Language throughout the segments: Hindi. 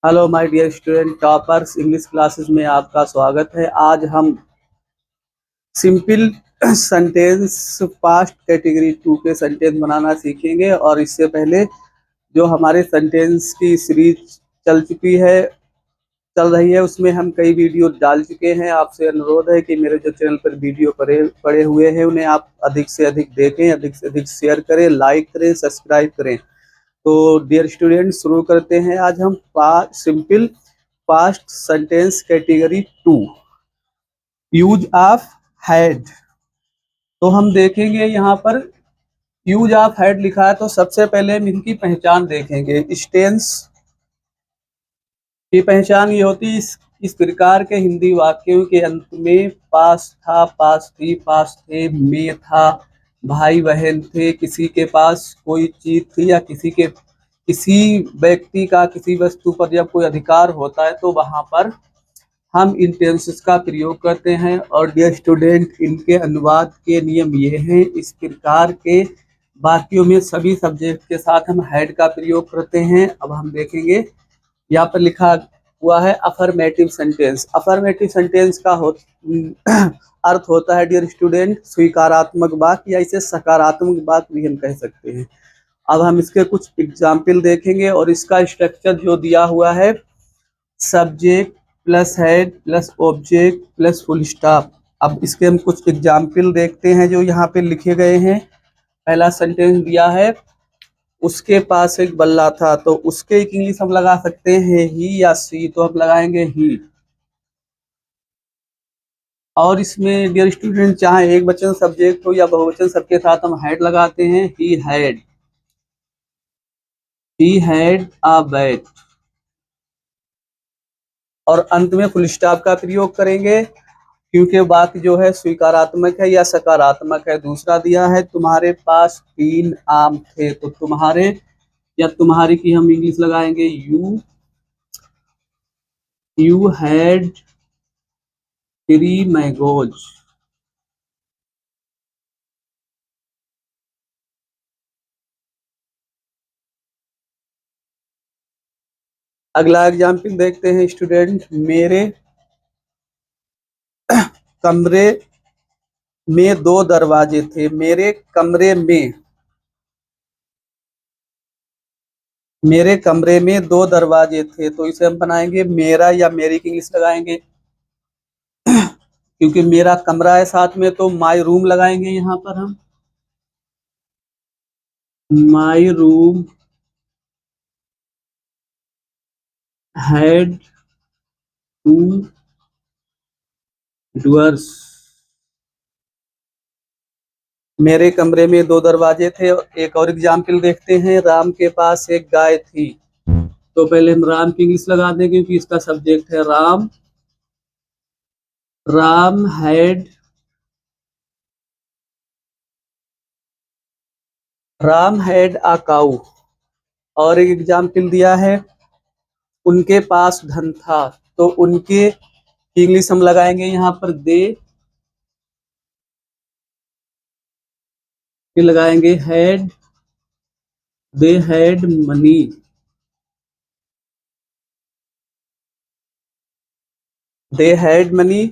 Hello my dear student toppers English classes में आपका स्वागत है। आज हम सिंपल सेंटेंस पास्ट कैटेगरी 2 के सेंटेंस बनाना सीखेंगे। और इससे पहले जो हमारे सेंटेंस की सीरीज चल चुकी है चल रही है उसमें हम कई वीडियो डाल चुके हैं। आपसे अनुरोध है कि मेरे जो चैनल पर वीडियो पड़े हुए हैं उन्हें आप अधिक से अधिक देखें, अधिक से अधिक शेयर करें, लाइक करें, सब्सक्राइब करें। तो डियर स्टूडेंट शुरू करते हैं। आज हम simple past sentence category 2 use of had. तो हम देखेंगे यहाँ पर यूज ऑफ हैड लिखा है, तो सबसे पहले हम इनकी पहचान देखेंगे। टेंस की पहचान ये होती है इस प्रकार के हिंदी वाक्यों के अंत में पास था, पास थी, पास थे, में था, भाई बहन थे, किसी के पास कोई चीज थी या किसी व्यक्ति का किसी वस्तु पर जब कोई अधिकार होता है तो वहां पर हम इन टेंसेस का प्रयोग करते हैं। और डियर स्टूडेंट, इनके अनुवाद के नियम ये हैं। इस प्रकार के वाक्यों में सभी सब्जेक्ट के साथ हम हैड का प्रयोग करते हैं। अब हम देखेंगे यहाँ पर लिखा हुआ है अफर्मेटिव सेंटेंस। अफर्मेटिव सेंटेंस का अर्थ होता है डियर स्टूडेंट स्वीकारात्मक वाक्य, या इसे सकारात्मक वाक्य भी हम कह सकते हैं। अब हम इसके कुछ एग्जाम्पल देखेंगे और इसका स्ट्रक्चर जो दिया हुआ है subject plus head plus object plus full stop. अब इसके हम कुछ एग्जाम्पल देखते हैं जो यहाँ पे लिखे गए हैं। पहला सेंटेंस दिया है उसके पास एक बल्ला था, तो उसके एक इंग्लिश हम लगा सकते हैं ही या सी, तो हम लगाएंगे ही। और इसमें डियर स्टूडेंट चाहे एक वचन सब्जेक्ट हो या बहुवचन सबके साथ हम हैड लगाते हैं। He had a bat. और अंत में फुल स्टॉप का प्रयोग करेंगे क्योंकि वाक्य जो है स्वीकारात्मक है या सकारात्मक है। दूसरा दिया है तुम्हारे पास 3 आम थे, तो तुम्हारे या तुम्हारी की हम इंग्लिश लगाएंगे यू हैड 3 मैंगोज। अगला एग्जाम्पल देखते हैं स्टूडेंट। मेरे कमरे में 2 दरवाजे थे। मेरे कमरे में 2 दरवाजे थे, तो इसे हम बनाएंगे मेरा या मेरी की इंग्लिश लगाएंगे। क्योंकि मेरा कमरा है साथ में, तो माई रूम लगाएंगे यहाँ पर हम। My room had 2 doors. मेरे कमरे में 2 दरवाजे थे। एक और एग्जाम्पल देखते हैं। राम के पास एक गाय थी, तो पहले हम राम की इंग्लिश लगा दें क्योंकि इसका सब्जेक्ट है राम। राम हैड अ काऊ। और एक एग्जाम्पल दिया है उनके पास धन था, तो उनके इंग्लिश हम लगाएंगे यहाँ पर फिर लगाएंगे they had money. They had money.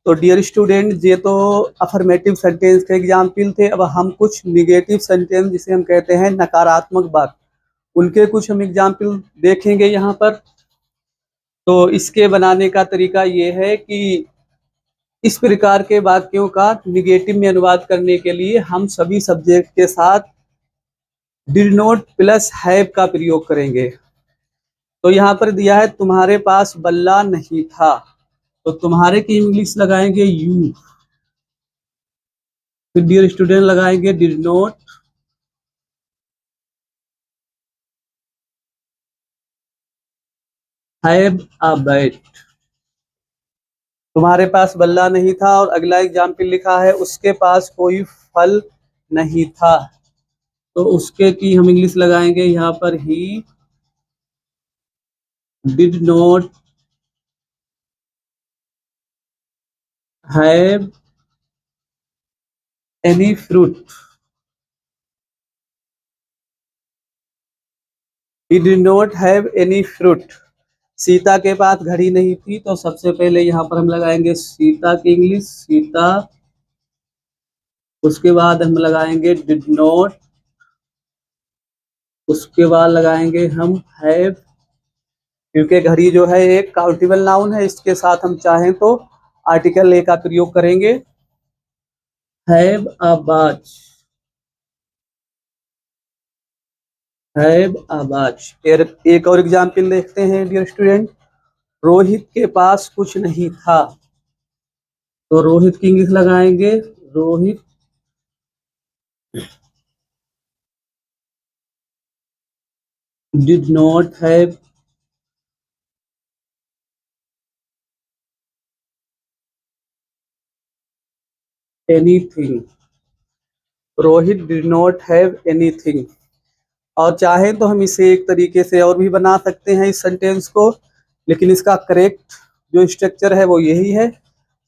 तो डियर स्टूडेंट, ये तो अफर्मेटिव सेंटेंस के एग्जाम्पल थे। अब हम कुछ निगेटिव सेंटेंस जिसे हम कहते हैं नकारात्मक वाक्य, उनके कुछ हम एग्जाम्पल देखेंगे यहाँ पर। तो इसके बनाने का तरीका ये है कि इस प्रकार के वाक्यों का निगेटिव में अनुवाद करने के लिए हम सभी सब्जेक्ट के साथ डिड नॉट प्लस हैव का प्रयोग करेंगे। तो यहाँ पर दिया है तुम्हारे पास बल्ला नहीं था, तो तुम्हारे की इंग्लिश लगाएंगे यू। फिर डियर स्टूडेंट लगाएंगे did not have a bat. तुम्हारे पास बल्ला नहीं था। और अगला एग्जाम्पल लिखा है उसके पास कोई फल नहीं था, तो उसके की हम इंग्लिश लगाएंगे यहाँ पर he did not have any fruit. He did not have any fruit. Sita के पास घड़ी नहीं थी, तो सबसे पहले यहाँ पर हम लगाएंगे सीता की इंग्लिश सीता। उसके बाद हम लगाएंगे डिड नॉट। उसके बाद लगाएंगे हम हैव, क्योंकि घड़ी जो है एक काउंटेबल नाउन है, इसके साथ हम चाहें तो आर्टिकल ए का प्रयोग करेंगे। Have a watch, have a watch. एक और एग्जाम्पल देखते हैं डियर स्टूडेंट। रोहित के पास कुछ नहीं था, तो रोहित की इंग्लिश लगाएंगे Rohit did not have anything, Rohit did not have anything. और चाहे तो हम इसे एक तरीके से और भी बना सकते हैं इस सेंटेंस को, लेकिन इसका करेक्ट जो स्ट्रक्चर है वो यही है।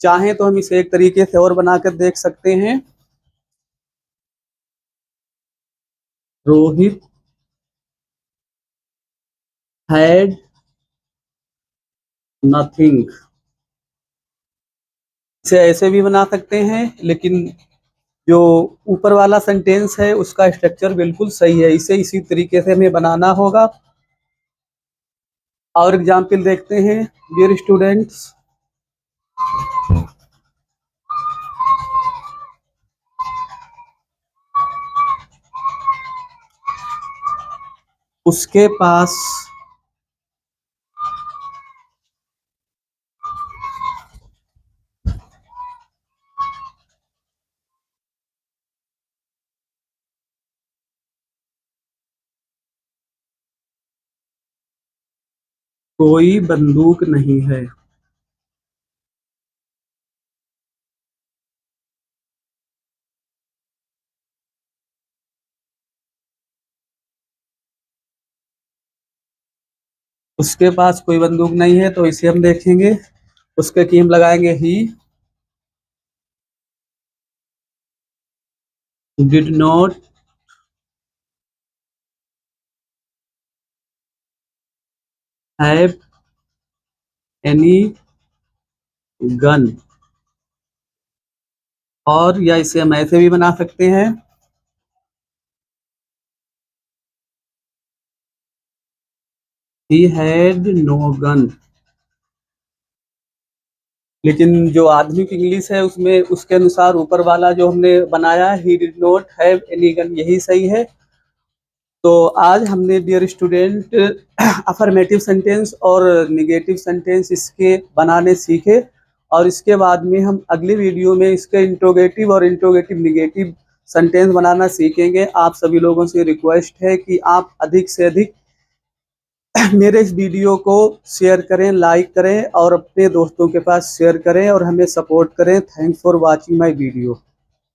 चाहे तो हम इसे एक तरीके से और बनाकर देख सकते हैं। रोहित हैड नथिंग, इसे ऐसे भी बना सकते हैं, लेकिन जो ऊपर वाला सेंटेंस है उसका स्ट्रक्चर बिल्कुल सही है, इसे इसी तरीके से हमें बनाना होगा। और एग्जाम्पल देखते हैं डियर स्टूडेंट्स। उसके पास कोई बंदूक नहीं है। उसके पास कोई बंदूक नहीं है, तो इसे हम देखेंगे। उसके की हम लगाएंगे he did not have any gun. और या इसे हम ऐसे भी बना सकते हैं, ही हैड नो गन। लेकिन जो आधुनिक इंग्लिश है उसमें उसके अनुसार ऊपर वाला जो हमने बनाया he did not have any gun, यही सही है। तो आज हमने डियर स्टूडेंट अफर्मेटिव सेंटेंस और निगेटिव सेंटेंस इसके बनाने सीखे, और इसके बाद में हम अगली वीडियो में इसके इंट्रोगेटिव और इंट्रोगेटिव निगेटिव सेंटेंस बनाना सीखेंगे। आप सभी लोगों से रिक्वेस्ट है कि आप अधिक से अधिक मेरे इस वीडियो को शेयर करें, लाइक करें और अपने दोस्तों के पास शेयर करें और हमें सपोर्ट करें। Thanks for watching my video.